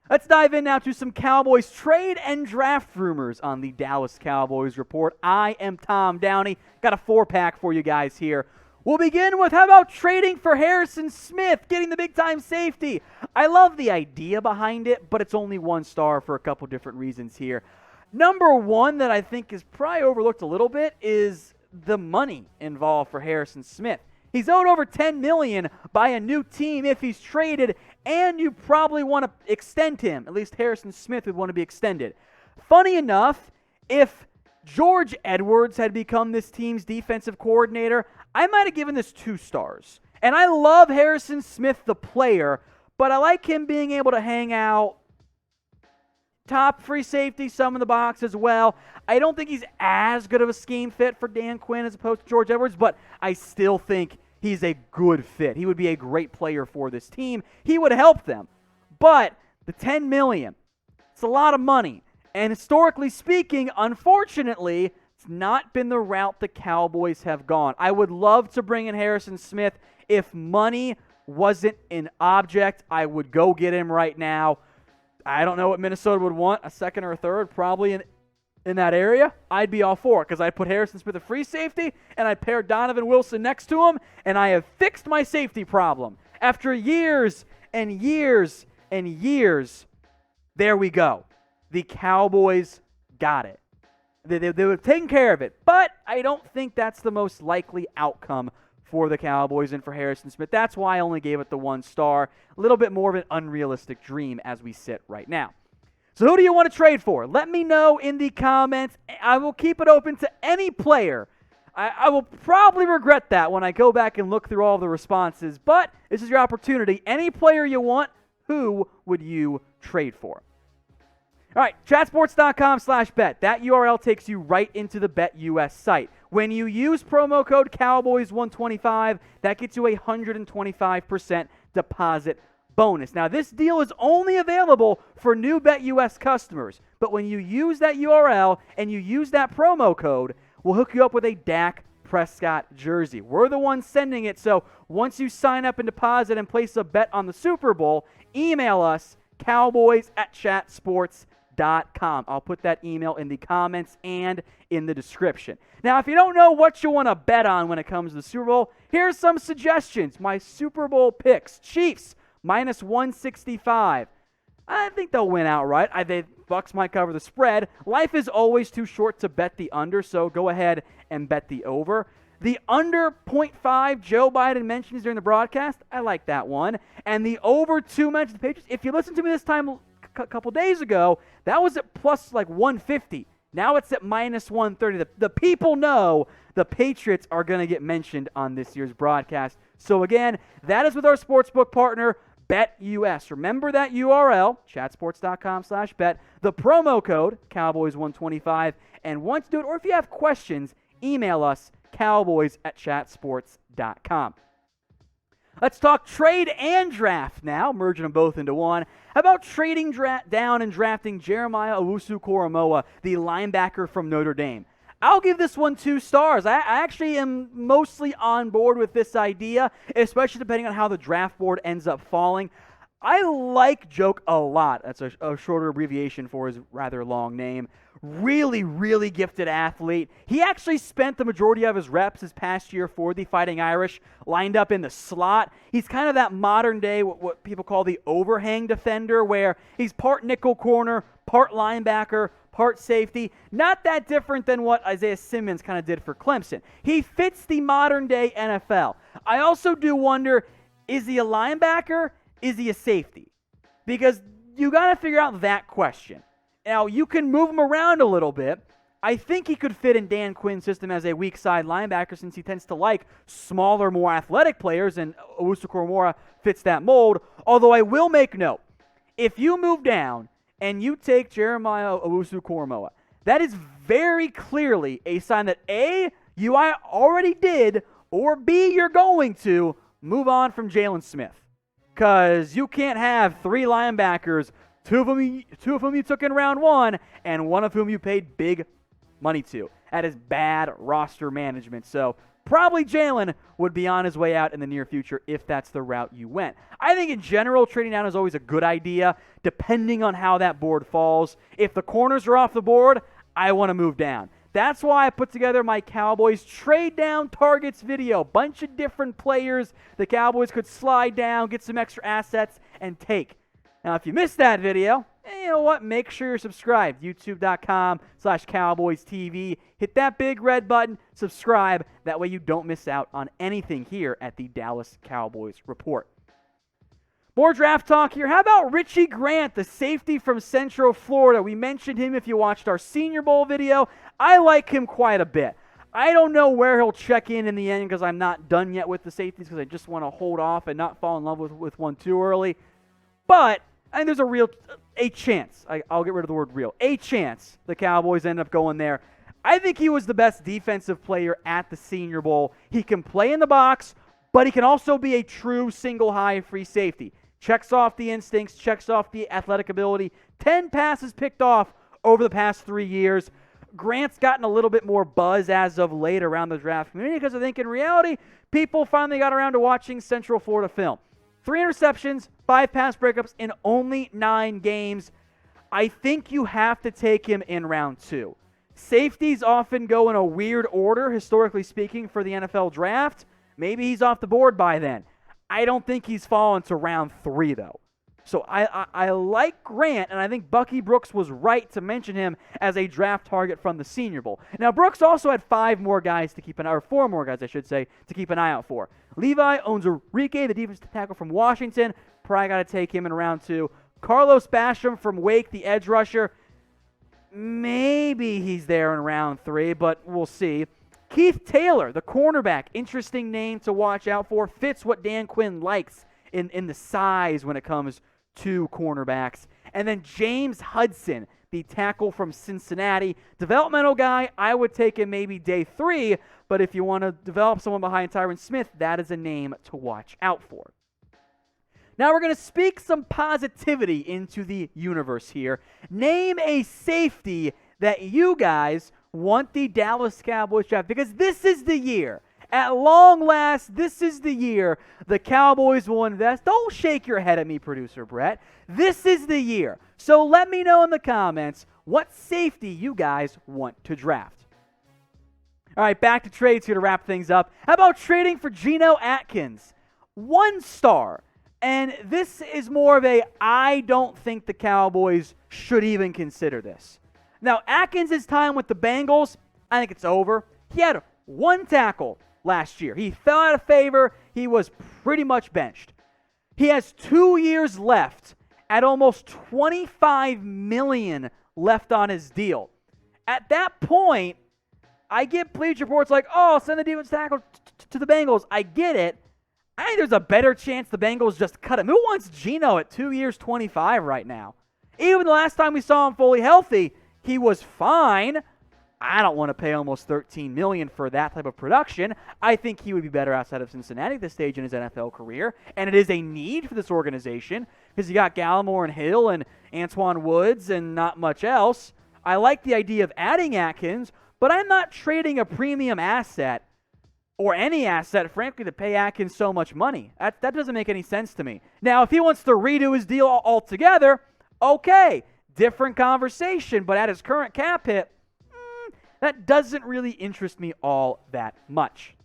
Let's dive in now to some Cowboys trade and draft rumors on the Dallas Cowboys Report. I am Tom Downey. Got a 4-pack for you guys here. We'll begin with, how about trading for Harrison Smith, getting the big-time safety? I love the idea behind it, but it's only 1 star for a couple different reasons here. Number one that I think is probably overlooked a little bit is the money involved for Harrison Smith. He's owed over $10 million by a new team if he's traded, and you probably want to extend him. At least Harrison Smith would want to be extended. Funny enough, if George Edwards had become this team's defensive coordinator, I might have given this 2 stars. And I love Harrison Smith, the player, but I like him being able to hang out top free safety, some in the box as well. I don't think he's as good of a scheme fit for Dan Quinn as opposed to George Edwards, but I still think he's a good fit. He would be a great player for this team. He would help them. But the $10 million, it's a lot of money. And historically speaking, unfortunately, it's not been the route the Cowboys have gone. I would love to bring in Harrison Smith. If money wasn't an object, I would go get him right now. I don't know what Minnesota would want, a second or a third, probably in that area. I'd be all for it because I'd put Harrison Smith at free safety and I'd pair Donovan Wilson next to him, and I have fixed my safety problem. After years and years and years, there we go. The Cowboys got it. They were taking care of it, but I don't think that's the most likely outcome for the Cowboys and for Harrison Smith. That's why I only gave it the 1 star. A little bit more of an unrealistic dream as we sit right now. So who do you want to trade for? Let me know in the comments. I will keep it open to any player. I will probably regret that when I go back and look through all the responses, but this is your opportunity. Any player you want, who would you trade for? All right, chatsports.com/bet. That URL takes you right into the BETUS site. When you use promo code Cowboys125, that gets you a 125% deposit bonus. Now, this deal is only available for new BETUS customers, but when you use that URL and you use that promo code, we'll hook you up with a Dak Prescott jersey. We're the ones sending it, so once you sign up and deposit and place a bet on the Super Bowl, email us, cowboys@chatsports.com. I'll put that email in the comments and in the description. Now, if you don't know what you want to bet on when it comes to the Super Bowl, here's some suggestions. My Super Bowl picks. Chiefs, -165. I think they'll win outright. Bucks might cover the spread. Life is always too short to bet the under, so go ahead and bet the over. The under 0.5 Joe Biden mentions during the broadcast, I like that one. And the over 2 mentions the Patriots. If you listen to me this time a couple days ago, that was at plus 150. Now it's at -130. The people know the Patriots are going to get mentioned on this year's broadcast. So again, that is with our sportsbook partner, BETUS. Remember that URL, chatsports.com/bet. The promo code, Cowboys125. And once you do it, or if you have questions, email us, cowboys@chatsports.com. Let's talk trade and draft now, merging them both into one. How about trading down and drafting Jeremiah Owusu-Koramoah, the linebacker from Notre Dame? I'll give this one 2 stars. I actually am mostly on board with this idea, especially depending on how the draft board ends up falling. I like Joke a lot. That's a shorter abbreviation for his rather long name. Really, really gifted athlete. He actually spent the majority of his reps this past year for the Fighting Irish, lined up in the slot. He's kind of that modern day, what people call the overhang defender, where he's part nickel corner, part linebacker, part safety. Not that different than what Isaiah Simmons kind of did for Clemson. He fits the modern day NFL. I also do wonder, is he a linebacker? Is he a safety? Because you got to figure out that question. Now, you can move him around a little bit. I think he could fit in Dan Quinn's system as a weak side linebacker since he tends to like smaller, more athletic players, and Owusu-Koramoah fits that mold. Although I will make note, if you move down and you take Jeremiah Owusu-Koramoah, that is very clearly a sign that A, you already did, or B, you're going to move on from Jalen Smith. Because you can't have 3 linebackers, two of whom you took in round 1, and one of whom you paid big money to. That is bad roster management. So Probably Jalen would be on his way out in the near future if that's the route you went. I think in general, trading down is always a good idea, depending on how that board falls. If the corners are off the board, I want to move down. That's why I put together my Cowboys trade down targets video. Bunch of different players the Cowboys could slide down, get some extra assets, and take. Now, if you missed that video, you know what? Make sure you're subscribed. YouTube.com/CowboysTV. Hit that big red button. Subscribe. That way you don't miss out on anything here at the Dallas Cowboys Report. More draft talk here. How about Richie Grant, the safety from Central Florida? We mentioned him if you watched our Senior Bowl video. I like him quite a bit. I don't know where he'll check in the end because I'm not done yet with the safeties because I just want to hold off and not fall in love with one too early. But I think there's a chance. I'll get rid of the word real. A chance the Cowboys end up going there. I think he was the best defensive player at the Senior Bowl. He can play in the box, but he can also be a true single high free safety. Checks off the instincts, checks off the athletic ability. 10 passes picked off over the past 3 years. Grant's gotten a little bit more buzz as of late around the draft community because I think in reality, people finally got around to watching Central Florida film. 3 interceptions, 5 pass breakups in only 9 games. I think you have to take him in round 2. Safeties often go in a weird order, historically speaking, for the NFL draft. Maybe he's off the board by then. I don't think he's fallen to round 3, though. So I like Grant, and I think Bucky Brooks was right to mention him as a draft target from the Senior Bowl. Now, Brooks also had 4 more guys, I should say, to keep an eye out for. Levi Onwuzurike, the defensive tackle from Washington, probably got to take him in round 2. Carlos Basham from Wake, the edge rusher, maybe he's there in round 3, but we'll see. Keith Taylor, the cornerback, interesting name to watch out for, fits what Dan Quinn likes in the size when it comes to cornerbacks. And then James Hudson, the tackle from Cincinnati. Developmental guy, I would take him maybe day 3, but if you want to develop someone behind Tyron Smith, that is a name to watch out for. Now we're going to speak some positivity into the universe here. Name a safety that you guys want the Dallas Cowboys draft, because this is the year. At long last, this is the year the Cowboys will invest. Don't shake your head at me, Producer Brett. This is the year. So let me know in the comments what safety you guys want to draft. All right, back to trades here to wrap things up. How about trading for Geno Atkins? 1 star. And this is more of I don't think the Cowboys should even consider this. Now, Atkins' time with the Bengals, I think it's over. He had 1 tackle last year. He fell out of favor. He was pretty much benched. He has 2 years left at almost $25 million left on his deal. At that point, I get Bleacher Reports like, oh, send the defense tackle to the Bengals. I get it. I think there's a better chance the Bengals just cut him. Who wants Geno at 2 years, 25 right now? Even the last time we saw him fully healthy, he was fine. I don't want to pay almost $13 million for that type of production. I think he would be better outside of Cincinnati at this stage in his NFL career, and it is a need for this organization because you got Gallimore and Hill and Antoine Woods and not much else. I like the idea of adding Atkins, but I'm not trading a premium asset or any asset, frankly, to pay Atkins so much money. That doesn't make any sense to me. Now, if he wants to redo his deal altogether, okay, different conversation, but at his current cap hit, that doesn't really interest me all that much.